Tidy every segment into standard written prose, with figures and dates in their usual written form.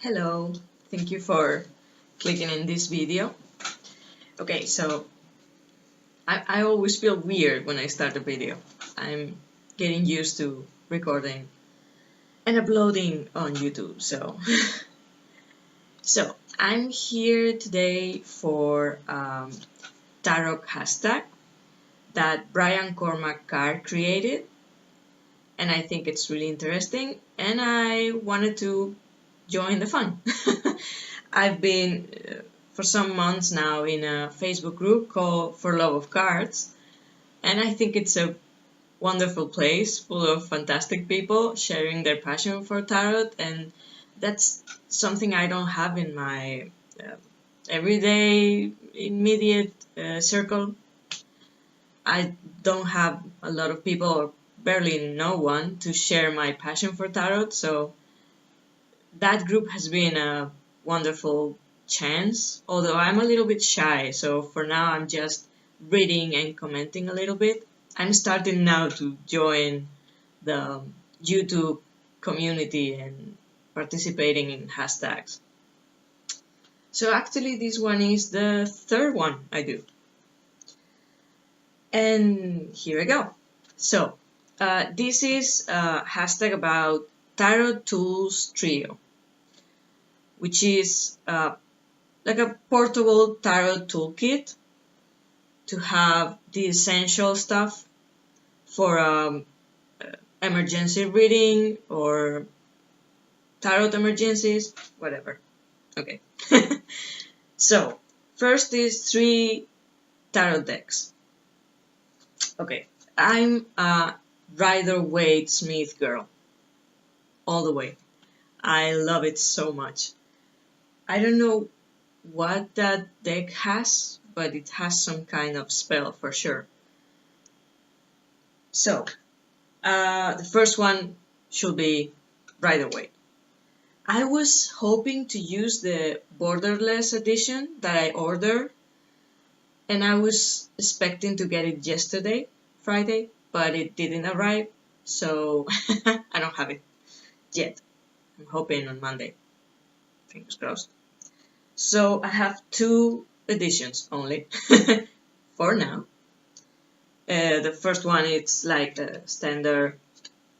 Hello, thank you for clicking in this video. Okay, so I always feel weird when I start a video. I'm getting used to recording and uploading on YouTube, so I'm here today for tarot hashtag that Brian Cormack Carr created, and I think it's really interesting, and I wanted to join the fun. I've been for some months now in a Facebook group called For Love of Cards, and I think it's a wonderful place full of fantastic people sharing their passion for tarot, and that's something I don't have in my everyday immediate circle. I don't have a lot of people, or barely no one, to share my passion for tarot, so that group has been a wonderful chance, although I'm a little bit shy, so for now I'm just reading and commenting a little bit. I'm starting now to join the YouTube community and participating in hashtags. So actually this one is the third one I do. And here I go. So this is a hashtag about Tarot Tools Trio, which is like a portable tarot toolkit to have the essential stuff for emergency reading or tarot emergencies, whatever. Okay. So, first is 3 tarot decks. Okay, I'm a Rider-Waite-Smith girl, all the way. I love it so much. I don't know what that deck has, but it has some kind of spell for sure. So, the first one should be Rider-Waite. I was hoping to use the borderless edition that I ordered, and I was expecting to get it yesterday, Friday, but it didn't arrive, so I don't have it yet. I'm hoping on Monday. Fingers crossed. So I have 2 editions only for now. The first one it's like a standard,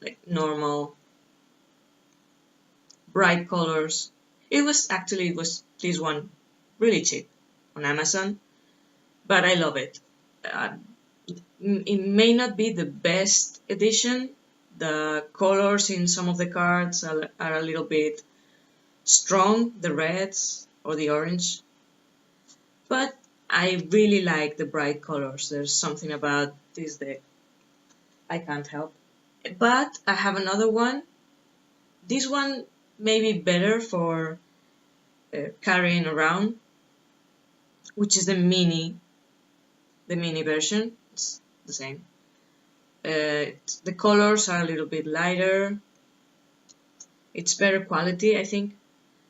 like normal, bright colors. It was this one really cheap on Amazon, but I love it. It may not be the best edition. The colors in some of the cards are a little bit strong, the reds or the orange, but I really like the bright colors. There's something about this deck I can't help. But I have another one. This one may be better for carrying around, which is the mini version. It's the same. The colors are a little bit lighter. It's better quality, I think.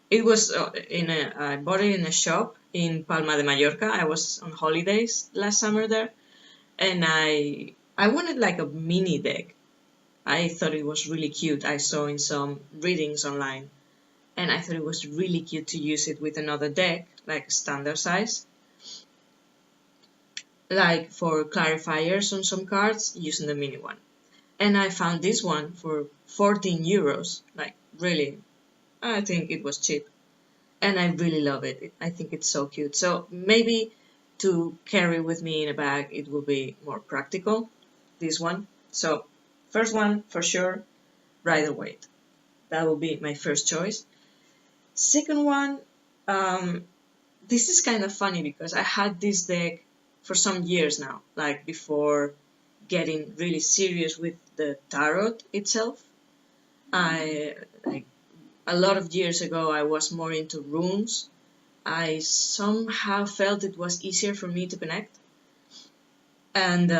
It was I bought it in a shop in Palma de Mallorca. I was on holidays last summer there, and I wanted like a mini deck. I thought it was really cute. I saw in some readings online, and I thought it was really cute to use it with another deck, like standard size, like for clarifiers on some cards, using the mini one. And I found this one for 14 euros, like really, I think it was cheap. And I really love it. I think it's so cute. So maybe to carry with me in a bag, it will be more practical, this one. So first one, for sure, Rider-Waite. That will be my first choice. Second one, this is kind of funny because I had this deck for some years now, like before getting really serious with the tarot itself. A lot of years ago, I was more into runes. I somehow felt it was easier for me to connect. And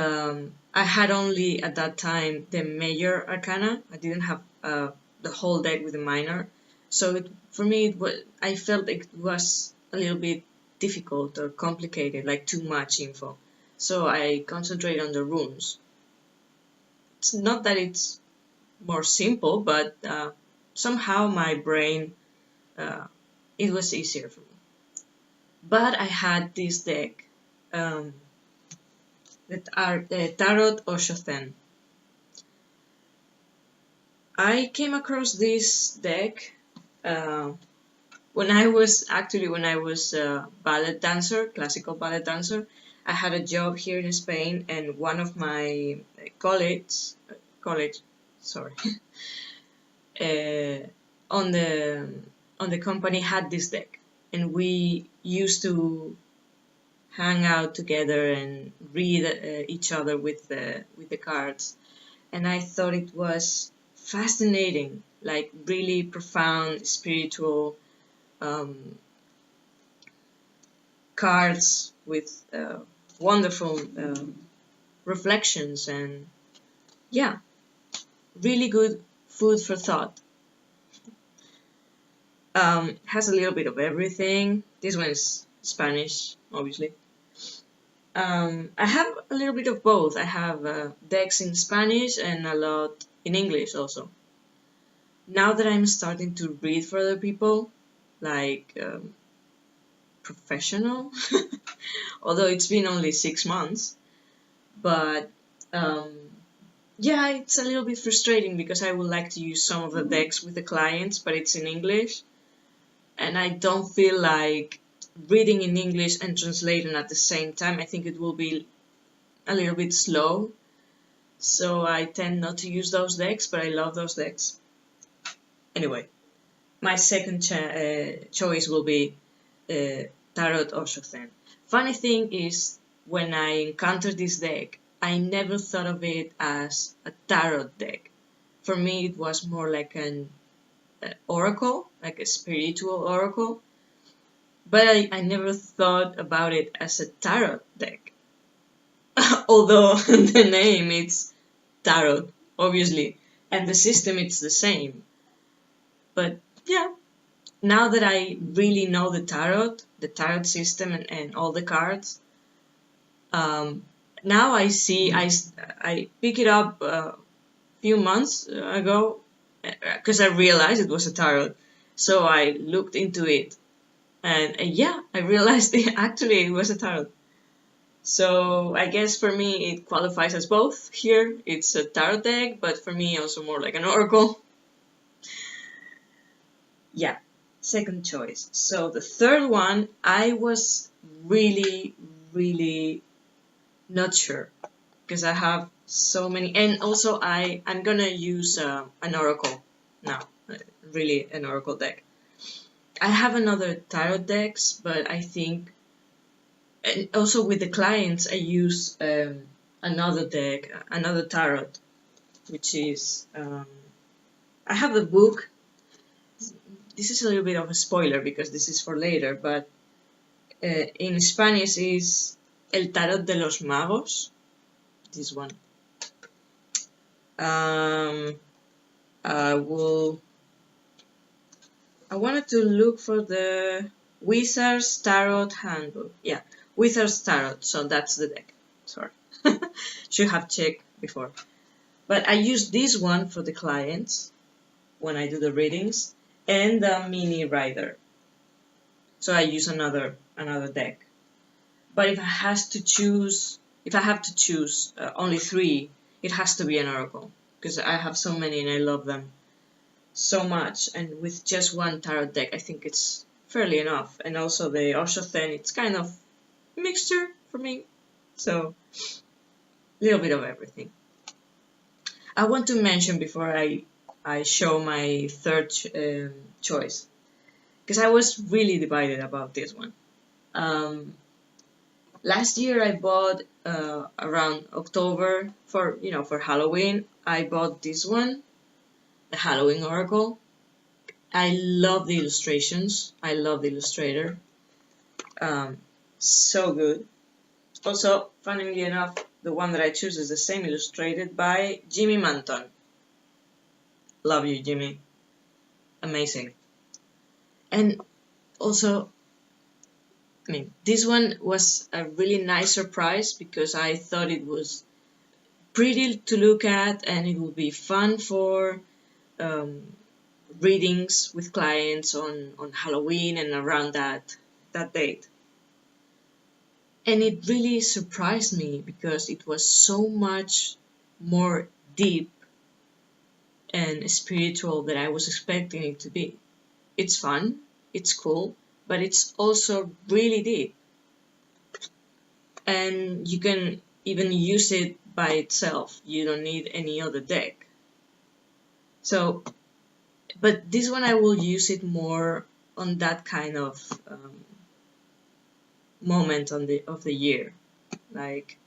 I had only at that time the major arcana. I didn't have the whole deck with the minor. So for me, I felt it was a little bit difficult or complicated, like too much info. So I concentrate on the runes. It's not that it's more simple, but somehow my brain it was easier for me. But I had this deck that are the Tarot Oshoten. I came across this deck when I was a ballet dancer, classical ballet dancer. I had a job here in Spain, and one of my college, sorry, on the company had this deck, and we used to hang out together and read each other with the cards, and I thought it was fascinating, like really profound, spiritual cards with wonderful reflections, and yeah, really good food for thought. Has a little bit of everything. This one is Spanish, obviously. I have a little bit of both. I have decks in Spanish and a lot in English also. Now that I'm starting to read for other people, like professional, although it's been only 6 months, but yeah, it's a little bit frustrating because I would like to use some of the decks with the clients, but it's in English, and I don't feel like reading in English and translating at the same time. I think it will be a little bit slow, so I tend not to use those decks, but I love those decks. Anyway, my second choice will be Tarot Oshoten. Funny thing is, when I encountered this deck, I never thought of it as a tarot deck. For me, it was more like an oracle, like a spiritual oracle. But I never thought about it as a tarot deck. Although the name it's tarot, obviously, and the system it's the same. But yeah, now that I really know the tarot system and all the cards, now I see, I pick it up a few months ago because I realized it was a tarot. So I looked into it, and yeah, I realized actually it was a tarot. So I guess for me it qualifies as both. Here it's a tarot deck, but for me also more like an oracle. Yeah, second choice. So the third one, I was really, really not sure because I have so many, and also I'm gonna use an oracle now, really an oracle deck. I have another tarot decks, but I think, and also with the clients, I use another deck, another tarot, which is I have the book. This is a little bit of a spoiler because this is for later, but in Spanish is El Tarot de los Magos, this one. I wanted to look for the Wizard's Tarot Handbook. Yeah, Wizard's Tarot, so that's the deck. Sorry. Should have checked before. But I use this one for the clients when I do the readings, and the mini rider. So I use another deck. But if I have to choose only 3, it has to be an oracle because I have so many and I love them so much. And with just one tarot deck, I think it's fairly enough. And also the Oshoten, it's kind of mixture for me. So a little bit of everything. I want to mention before I show my third choice, because I was really divided about this one. Last year I bought around October for Halloween. I bought this one, the Halloween Oracle. I love the illustrations. I love the illustrator. So good. Also, funnily enough, the one that I choose is the same, illustrated by Jimmy Manton. Love you, Jimmy. Amazing. And also, I mean, this one was a really nice surprise because I thought it was pretty to look at and it would be fun for readings with clients on Halloween and around that date. And it really surprised me because it was so much more deep and spiritual than I was expecting it to be. It's fun, it's cool, but it's also really deep. And you can even use it by itself. You don't need any other deck. So, but this one I will use it more on that kind of moment of the year, like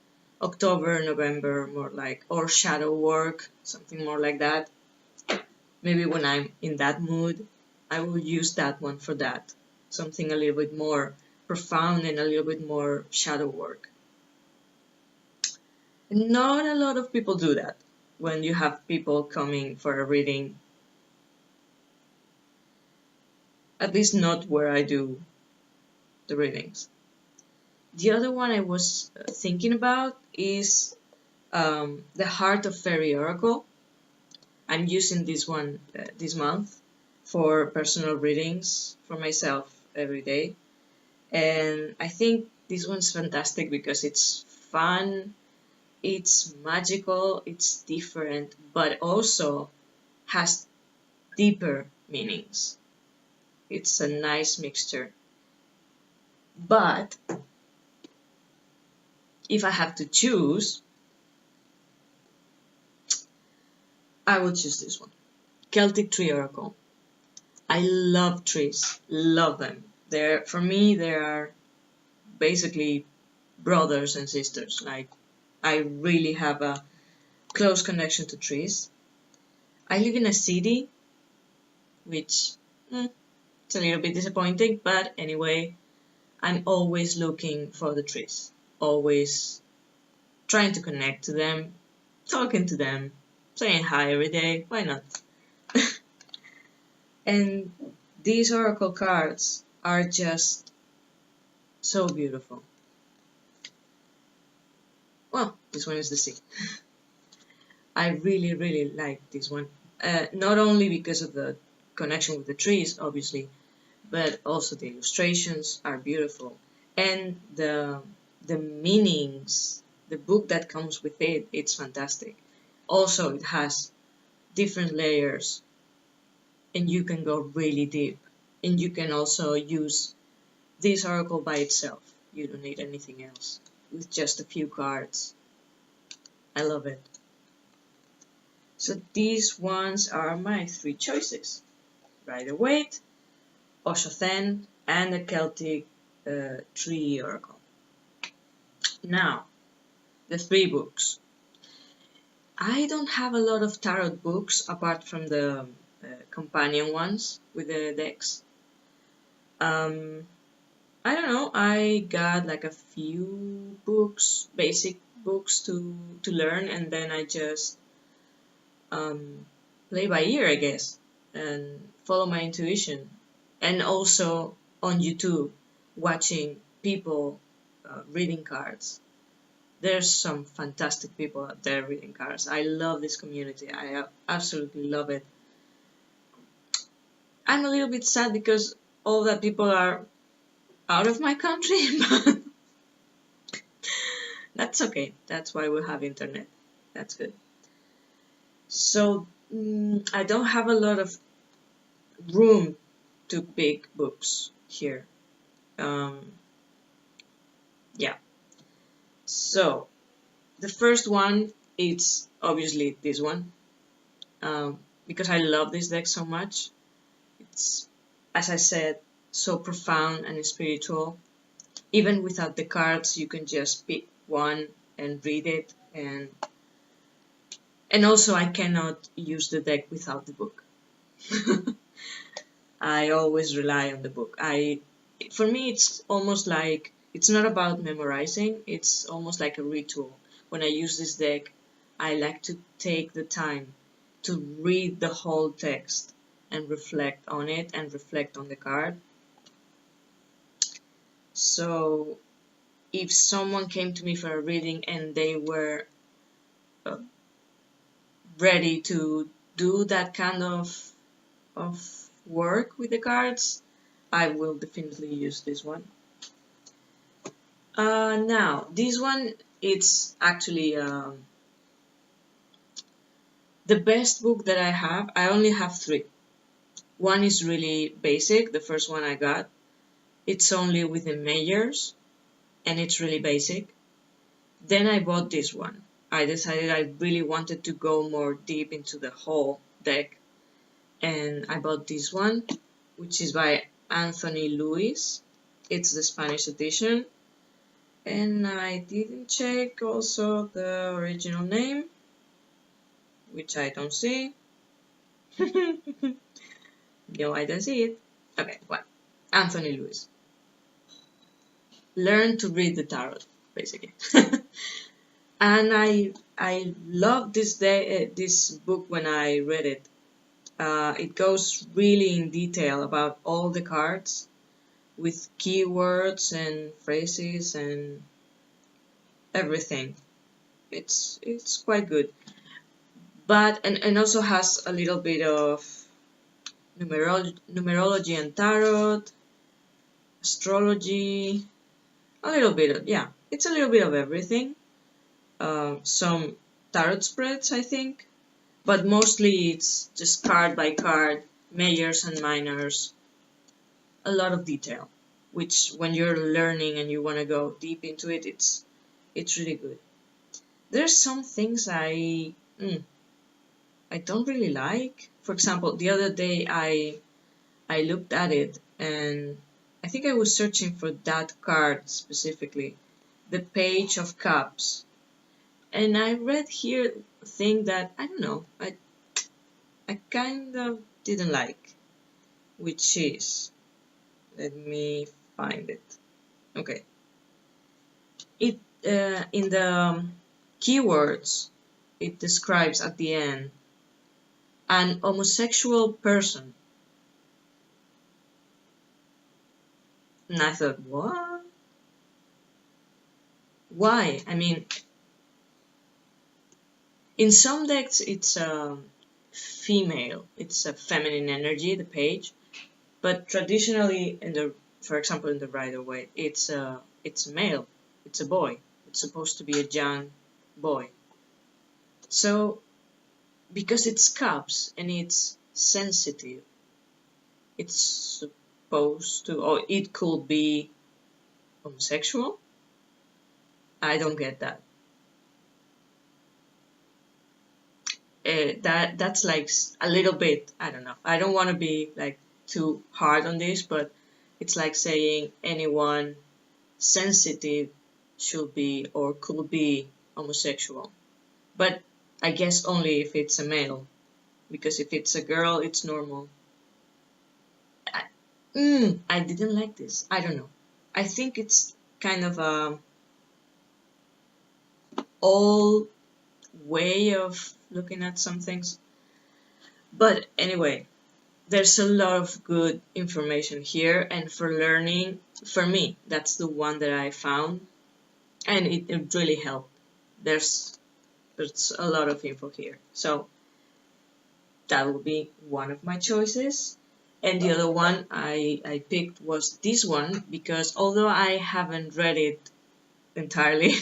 October, November, more like, or shadow work, something more like that. Maybe when I'm in that mood, I will use that one for that. Something a little bit more profound and a little bit more shadow work. Not a lot of people do that when you have people coming for a reading. At least not where I do the readings. The other one I was thinking about is the Heart of Fairy Oracle. I'm using this one this month for personal readings for myself every day. And I think this one's fantastic because it's fun, it's magical, it's different, but also has deeper meanings. It's a nice mixture. But if I have to choose, I would choose this one. Celtic Tree Oracle. I love trees, love them. For me, they are basically brothers and sisters. Like, I really have a close connection to trees. I live in a city, which it's a little bit disappointing, but anyway, I'm always looking for the trees, always trying to connect to them, talking to them, saying hi every day, why not? And these oracle cards are just so beautiful. Well, this one is the sea. I really, really like this one. Not only because of the connection with the trees, obviously, but also the illustrations are beautiful. And the meanings, the book that comes with it, it's fantastic. Also, it has different layers, and you can go really deep. And you can also use this oracle by itself. You don't need anything else, with just a few cards. I love it. So these ones are my 3 choices. Rider-Waite, Oshothen, and the Celtic Tree Oracle. Now, the 3 books. I don't have a lot of tarot books apart from the companion ones with the decks. I don't know, I got like a few books, basic books to learn, and then I just play by ear, I guess, and follow my intuition. And also on YouTube, watching people reading cards. There's some fantastic people out there reading cards. I love this community. I absolutely love it. I'm a little bit sad because all that people are out of my country, but that's okay. That's why we have internet. That's good. So I don't have a lot of room to pick books here. Yeah. So the first one is obviously this one, because I love this deck so much. It's, as I said, so profound and spiritual. Even without the cards, you can just pick one and read it, and also I cannot use the deck without the book. I always rely on the book. For me, it's almost like, it's not about memorizing, it's almost like a ritual. When I use this deck, I like to take the time to read the whole text and reflect on it and reflect on the card. So if someone came to me for a reading and they were ready to do that kind of of work with the cards, I will definitely use this one. Now, this one, it's actually the best book that I have. I only have 3. One is really basic, the first one I got. It's only with the majors, and it's really basic. Then I bought this one. I decided I really wanted to go more deep into the whole deck, and I bought this one, which is by Anthony Lewis. It's the Spanish edition, and I didn't check also the original name, which I don't see. No, I don't see it. Okay, well, Anthony Lewis. Learn to read the tarot, basically. And I loved this book when I read it. It goes really in detail about all the cards with keywords and phrases and everything. It's quite good. But and also has a little bit of numerology and tarot, astrology, a little bit of, yeah, it's a little bit of everything. Some tarot spreads, I think, but mostly it's just card by card, majors and minors, a lot of detail, which when you're learning and you want to go deep into it, it's really good. There's some things I don't really like. For example, the other day I looked at it, and I think I was searching for that card specifically, the Page of Cups. And I read here a thing that, I don't know, I kind of didn't like, which is, let me find it. Okay. It in the keywords, it describes at the end an homosexual person. And I thought, what? Why? I mean, in some decks it's female, it's a feminine energy, the page, but traditionally for example in the Rider-Waite, it's male, it's a boy, it's supposed to be a young boy. So because it's cups and it's sensitive, it's supposed to, or it could be homosexual. I don't get that. That's like a little bit, I don't know, I don't want to be like too hard on this, but it's like saying anyone sensitive should be or could be homosexual. But I guess only if it's a male, because if it's a girl, it's normal. I didn't like this. I don't know. I think it's kind of a old way of looking at some things. But anyway, there's a lot of good information here, and for learning, for me, that's the one that I found, and it really helped. There's a lot of info here, so that will be one of my choices. And the other one I picked was this one, because although I haven't read it entirely,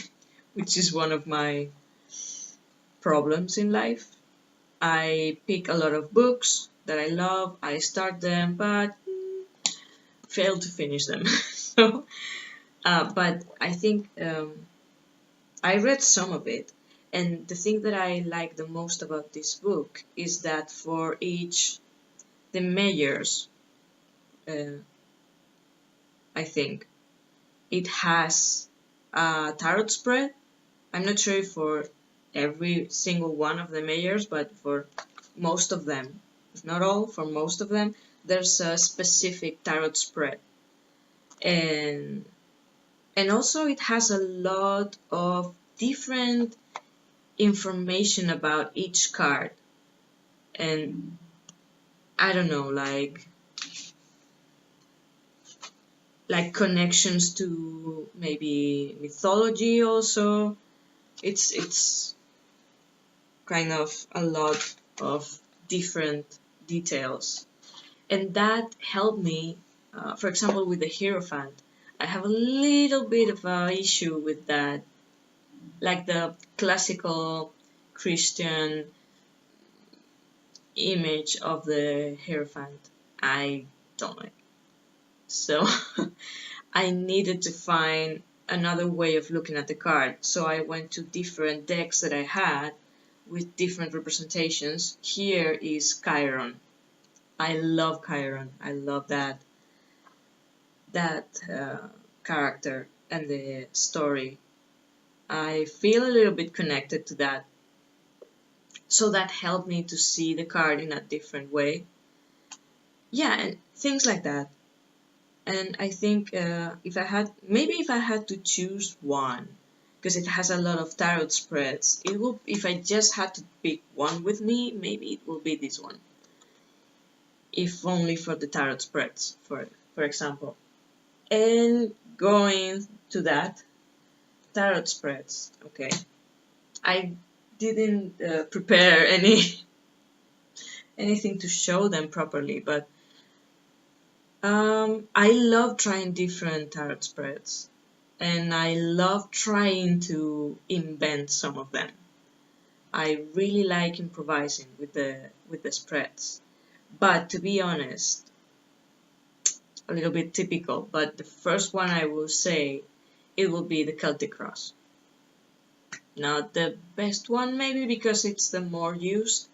which is one of my problems in life, I pick a lot of books that I love, I start them, but fail to finish them. So, but I think I read some of it, and the thing that I like the most about this book is that for each, the majors, I think, it has a tarot spread. I'm not sure if for every single one of the majors, but for most of them, if not all, for most of them, there's a specific tarot spread. And also it has a lot of different information about each card. And I don't know, like connections to maybe mythology also. It's kind of a lot of different details. And that helped me, for example, with the Hierophant. I have a little bit of a issue with that, like the classical Christian image of the Hierophant. I don't like. So I needed to find another way of looking at the card. So I went to different decks that I had with different representations. Here is Chiron. I love Chiron. I love that character and the story. I feel a little bit connected to that. So that helped me to see the card in a different way. Yeah, and things like that. And I think if I had to choose one, because it has a lot of tarot spreads, it will. If I just had to pick one with me, maybe it will be this one. If only for the tarot spreads, for example. And going to that, tarot spreads. Okay, I didn't prepare anything to show them properly, but I love trying different tarot spreads, and I love trying to invent some of them. I really like improvising with the spreads. But to be honest, a little bit typical, but the first one I will say, it will be the Celtic Cross. Not the best one maybe because it's the more used,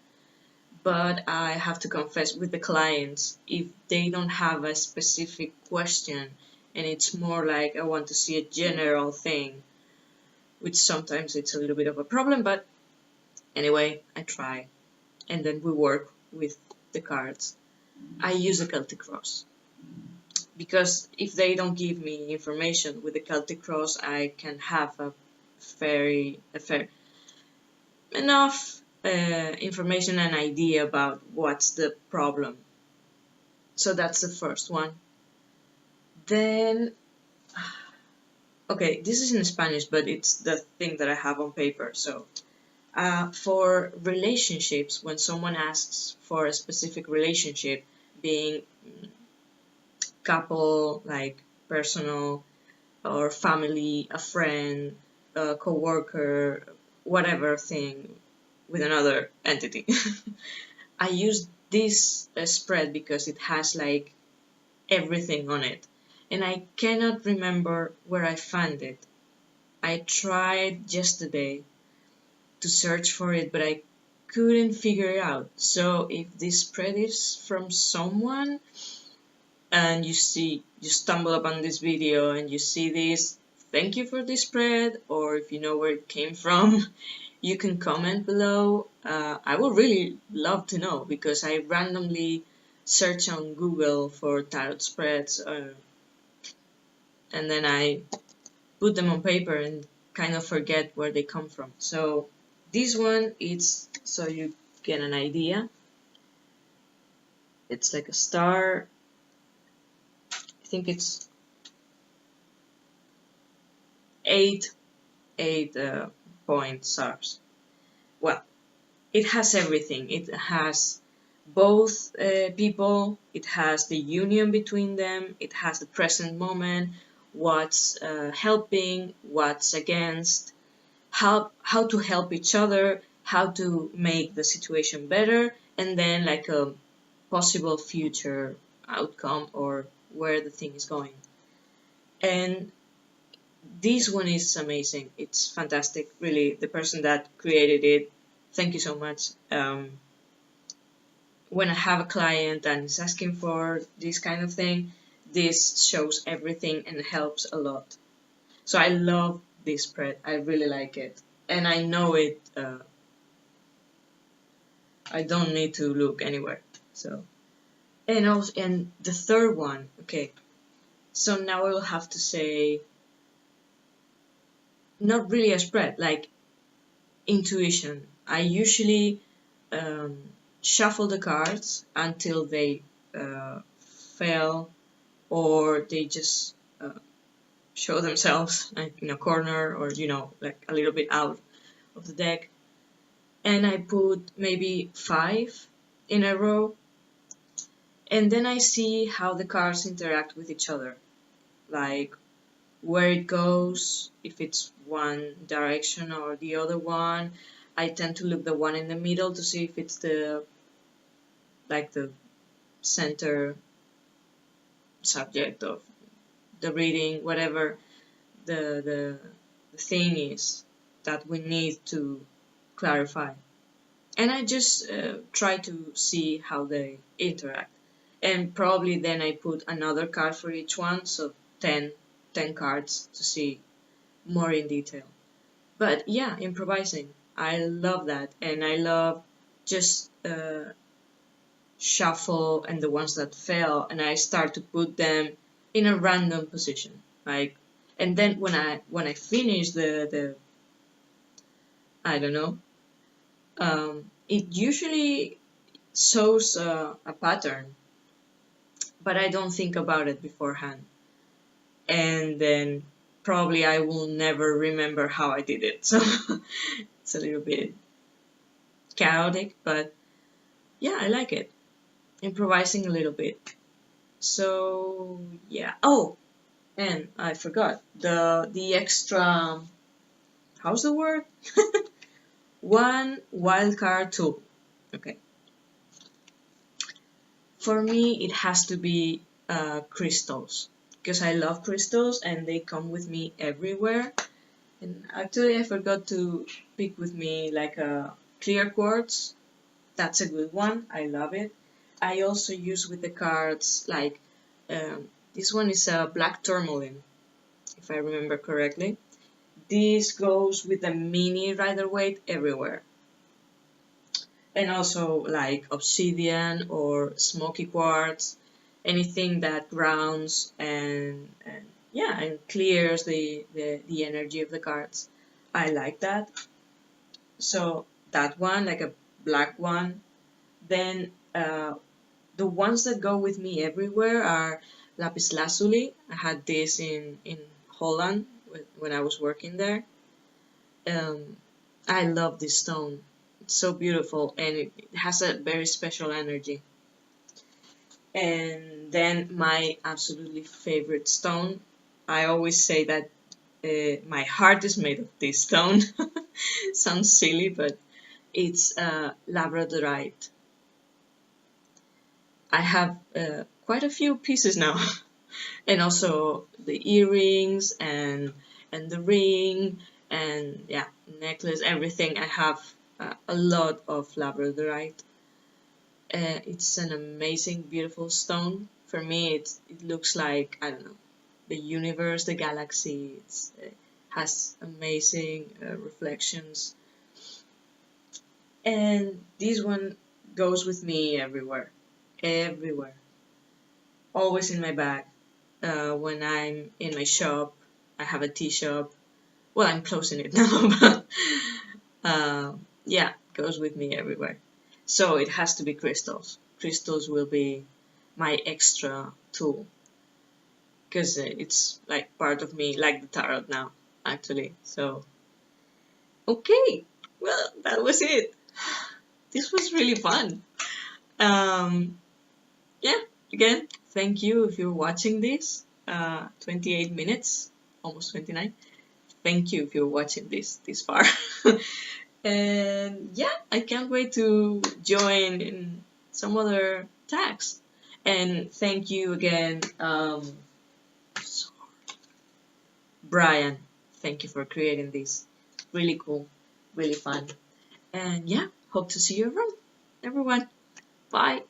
but I have to confess with the clients, if they don't have a specific question and it's more like I want to see a general thing, which sometimes it's a little bit of a problem, but anyway, I try. And then we work with the cards. I use the Celtic Cross because if they don't give me information with the Celtic Cross, I can have a fair enough information and idea about what's the problem. So that's the first one. Then, okay, this is in Spanish, but it's the thing that I have on paper. So for relationships, when someone asks for a specific relationship, being couple, like personal, or family, a friend, a co-worker, whatever thing with another entity. I use this spread because it has like everything on it, and I cannot remember where I found it. I tried yesterday to search for it, but I couldn't figure it out. So if this spread is from someone and you stumble upon this video and you see this, thank you for this spread, or if you know where it came from, you can comment below. I would really love to know because I randomly search on Google for tarot spreads and then I put them on paper and kind of forget where they come from. So this one, it's so you get an idea. It's like a star. I think it's eight point stars. Well, it has everything. It has both people. It has the union between them. It has the present moment, what's helping, what's against, how to help each other, how to make the situation better, and then like a possible future outcome or where the thing is going. And this one is amazing. It's fantastic, really. The person that created it, thank you so much. When I have a client and is asking for this kind of thing, this shows everything and helps a lot. So I love this spread. I really like it, and I know it. I don't need to look anywhere. So, and the third one. Okay, so now I will have to say, not really a spread, like intuition. I usually shuffle the cards until they fail or they just show themselves like in a corner or like a little bit out of the deck, and I put maybe 5 in a row, And then I see how the cards interact with each other, like where it goes, if it's one direction or the other one. I tend to look the one in the middle to see if it's the like the center subject of the reading, whatever the thing is that we need to clarify. And I just try to see how they interact. And probably then I put another card for each one, so 10, 10 cards to see more in detail. But yeah, improvising. I love that. And I love just shuffle and the ones that fell, and I start to put them in a random position. Like, and then when I finish the I don't know, it usually shows a pattern, but I don't think about it beforehand. And then probably I will never remember how I did it. So it's a little bit chaotic, but yeah, I like it. Improvising a little bit. So yeah. Oh, and I forgot the extra. How's the word? One wildcard tool. Okay. For me, it has to be crystals, because I love crystals and they come with me everywhere. And actually, I forgot to pick with me like a clear quartz. That's a good one. I love it. I also use with the cards like this one is a black tourmaline, if I remember correctly. This goes with a mini Rider-Waite everywhere. And also like obsidian or smoky quartz, anything that grounds and yeah, and clears the energy of the cards. I like that. So that one, like a black one. Then the ones that go with me everywhere are lapis lazuli. I had this in Holland when I was working there. I love this stone. It's so beautiful and it has a very special energy. And then my absolutely favorite stone, I always say that my heart is made of this stone. Sounds silly, but it's labradorite. I have quite a few pieces now, and also the earrings and the ring and yeah, necklace, everything. I have a lot of labradorite. It's an amazing, beautiful stone. For me, it looks like, I don't know, the universe, the galaxy. It has amazing reflections. And this one goes with me everywhere, everywhere. Always in my bag. When I'm in my shop, I have a tea shop. Well, I'm closing it now, but yeah, it goes with me everywhere. So it has to be crystals. Crystals will be my extra tool, because it's like part of me, like the tarot now, actually. So, okay, well, that was it. This was really fun. Yeah, again, thank you if you're watching this. 28 minutes, almost 29. Thank you if you're watching this far. And yeah, I can't wait to join in some other tags. And thank you again, Brian. Thank you for creating this. Really cool, really fun. And yeah, hope to see you around, everyone. Bye.